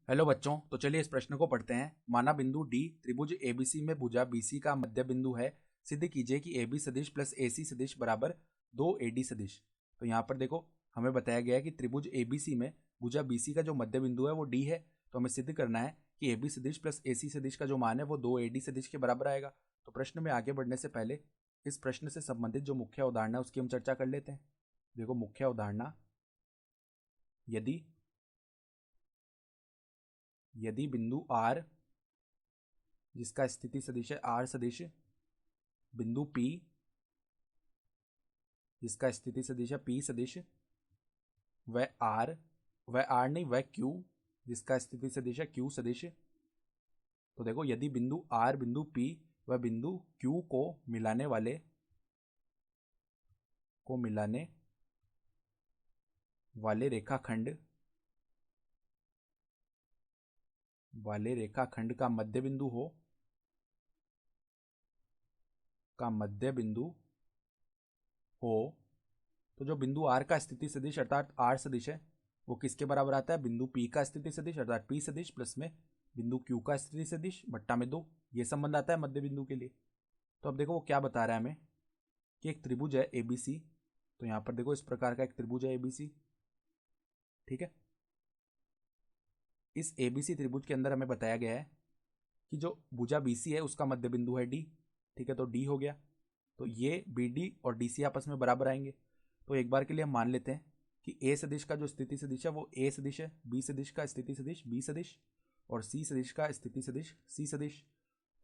Hello बच्चों, तो चलिए इस प्रश्न को पढ़ते हैं। माना बिंदु डी त्रिभुज एबीसी में भुजा बीसी का मध्य बिंदु है। सिद्ध कीजिए कि एबी सदिश प्लस एसी सदिश बराबर 2 एडी सदिश। तो यहाँ पर देखो, हमें बताया गया है कि त्रिभुज एबीसी में भुजा बीसी का जो मध्य बिंदु है वो डी है। तो हमें सिद्ध करना है कि एबी सदिश प्लस एसी सदिश का जो मान है वो 2 एडी सदिश के बराबर आएगा। तो प्रश्न में आगे बढ़ने से पहले इस प्रश्न से संबंधित जो मुख्य अवधारणा है उसकी हम चर्चा कर लेते हैं। देखो, मुख्य अवधारणा, यदि यदि बिंदु आर जिसका स्थिति सदिश है आर सदिश, बिंदु पी जिसका स्थिति सदिश है पी सदिश, वह आर नहीं वह क्यू जिसका स्थिति सदिश है क्यू सदिश। तो देखो, यदि बिंदु आर बिंदु पी व बिंदु क्यू को मिलाने वाले रेखाखंड का मध्य बिंदु हो, तो जो बिंदु आर का स्थिति सदिश अर्थात आर सदिश है वो किसके बराबर आता है? बिंदु पी का स्थिति सदिश अर्थात पी सदिश प्लस में बिंदु क्यू का स्थिति सदिश बट्टा में 2। ये संबंध आता है मध्य बिंदु के लिए। तो अब देखो वो क्या बता रहा है हमें कि एक त्रिभुज है एबीसी। तो यहाँ पर देखो, इस प्रकार का एक त्रिभुज है एबीसी, ठीक है। इस एबीसी त्रिभुज के अंदर हमें बताया गया है कि जो भुजा बीसी है उसका मध्य बिंदु है डी, ठीक है। तो डी हो गया, तो ये बी डी और डी सी आपस में बराबर आएंगे। तो एक बार के लिए हम मान लेते हैं कि ए सदिश का जो स्थिति सदिश है वो ए सदिश है, बी सदिश का स्थिति सदिश बी सदिश, और सी सदिश का स्थिति सदिश सी सदिश,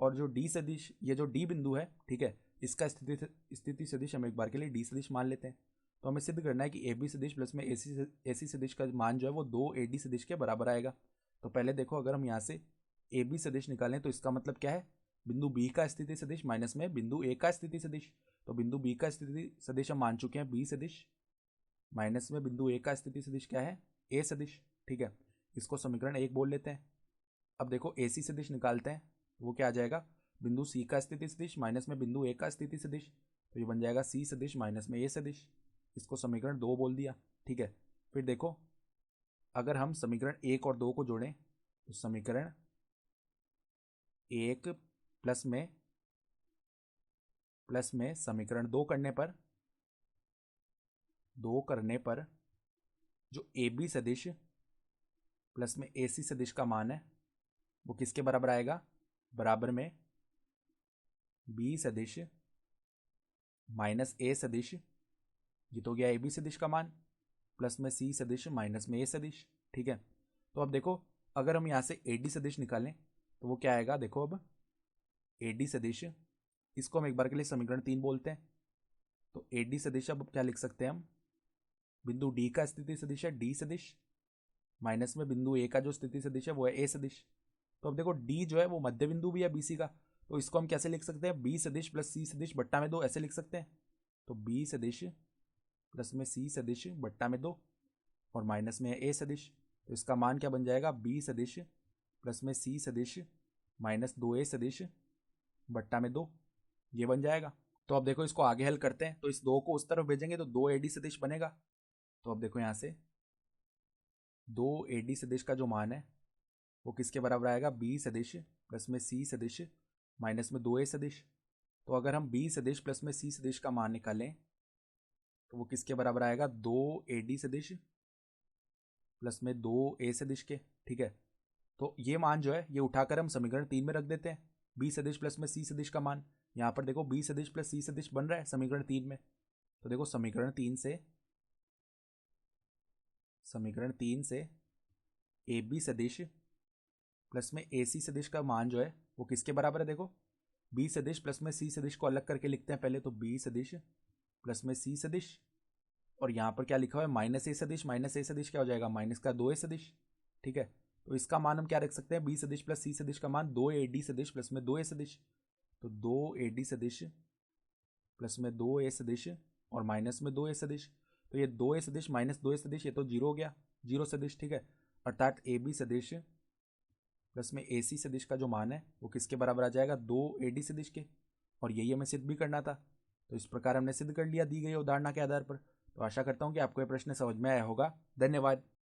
और जो डी सदिश, ये जो डी बिंदु है, ठीक है, इसका स्थिति सदिश हम एक बार के लिए डी सदिश मान लेते हैं। तो हमें सिद्ध करना है कि ए बी सदिश प्लस में एसी सदिश का मान जो है वो 2 एडी सदिश के बराबर आएगा। तो पहले देखो, अगर हम यहाँ से ए बी सदिश निकालें तो इसका मतलब क्या है? बिंदु बी का स्थिति सदिश माइनस में बिंदु ए का स्थिति सदिश। तो बिंदु बी का स्थिति सदिश हम मान चुके हैं बी सदिश, माइनस में बिंदु ए का स्थिति सदिश क्या है? ए सदिश, ठीक है। इसको समीकरण 1 बोल लेते हैं। अब देखो, ए सी सदिश निकालते हैं, वो क्या आ जाएगा? बिंदु सी का स्थिति सदिश माइनस में बिंदु ए का स्थिति सदिश। तो ये बन जाएगा सी सदिश माइनस में ए सदिश। इसको समीकरण 2 बोल दिया, ठीक है। फिर देखो, अगर हम समीकरण 1 और 2 को जोड़ें तो समीकरण 1 प्लस में समीकरण 2 करने पर जो ए बी सदिश प्लस में ए सी सदिश का मान है वो किसके बराबर आएगा? बराबर में बी सदिश माइनस ए सदिश, ये तो गया ए बी सदिश का मान, प्लस में सी सदिश माइनस में ए सदिश, ठीक है। तो अब देखो, अगर हम यहाँ से ए डी सदिश निकालें तो वो क्या आएगा? देखो, अब ए डी सदिश, इसको हम एक बार के लिए समीकरण 3 बोलते हैं। तो ए डी सदिश अब क्या लिख सकते हैं हम? बिंदु डी का स्थिति सदिश है डी सदिश, माइनस में बिंदु ए का जो स्थिति सदिश है वो है ए सदिश। तो अब देखो, डी जो है वो मध्य बिंदु भी है बीसी का, तो इसको हम कैसे लिख सकते हैं? बी सदिश प्लस सी सदिश बट्टा में 2, ऐसे लिख सकते हैं। तो बी सदिश प्लस में सी सदिश बट्टा में 2 और माइनस में है ए सदिश। तो इसका मान क्या बन जाएगा? बी सदिश प्लस में सी सदिश माइनस 2 ए सदिश बट्टा में 2, ये बन जाएगा। तो अब देखो, इसको आगे हल करते हैं, तो इस 2 को उस तरफ भेजेंगे तो 2 एडी सदिश बनेगा। तो अब देखो, यहाँ से 2 एडी सदिश का जो मान है वो किसके बराबर आएगा? बी सदिश प्लस में सी सदिश माइनस में 2 ए सदिश। तो अगर हम बी सदिश प्लस में सी सदिश का मान निकालें तो वो किसके बराबर आएगा? 2 एडी सदिश प्लस में 2 ए सदिश के, ठीक है। तो ये मान जो है ये उठाकर हम समीकरण 3 में रख देते हैं, बी सदिश प्लस में सी सदिश का मान। यहाँ पर देखो, बी सदिश प्लस सी सदिश बन रहा है समीकरण 3 में। तो देखो, समीकरण 3 से ए बी सदिश प्लस में ए सी सदिश का मान जो है वो किसके बराबर है? देखो, बी सदिश प्लस में सी सदिश को अलग करके लिखते हैं पहले। तो बी सदिश प्लस में सी सदिश, और यहाँ पर क्या लिखा हुआ है? माइनस ए सदिश। माइनस ए सदिश क्या हो जाएगा? माइनस का 2 ए सदिश, ठीक है। तो इसका मान हम क्या रख सकते हैं? बी सदिश प्लस सी सदिश का मान 2 एडी सदिश प्लस में 2 ए सदिश। तो 2 एडी सदिश प्लस में 2 ए सदिश और माइनस में 2 ए सदिश। तो ये 2 ए सदिश माइनस 2 ए सदिश, ये तो जीरो हो गया, जीरो सदिश, ठीक है। अर्थात ए बी सदिश प्लस में ए सी सदिश का जो मान है वो किसके बराबर आ जाएगा? 2 एडी सदिश के। और यही हमें सिद्ध भी करना था। तो इस प्रकार हमने सिद्ध कर लिया दी गई उदाहरणा के आधार पर। तो आशा करता हूँ कि आपको ये प्रश्न समझ में आया होगा। धन्यवाद।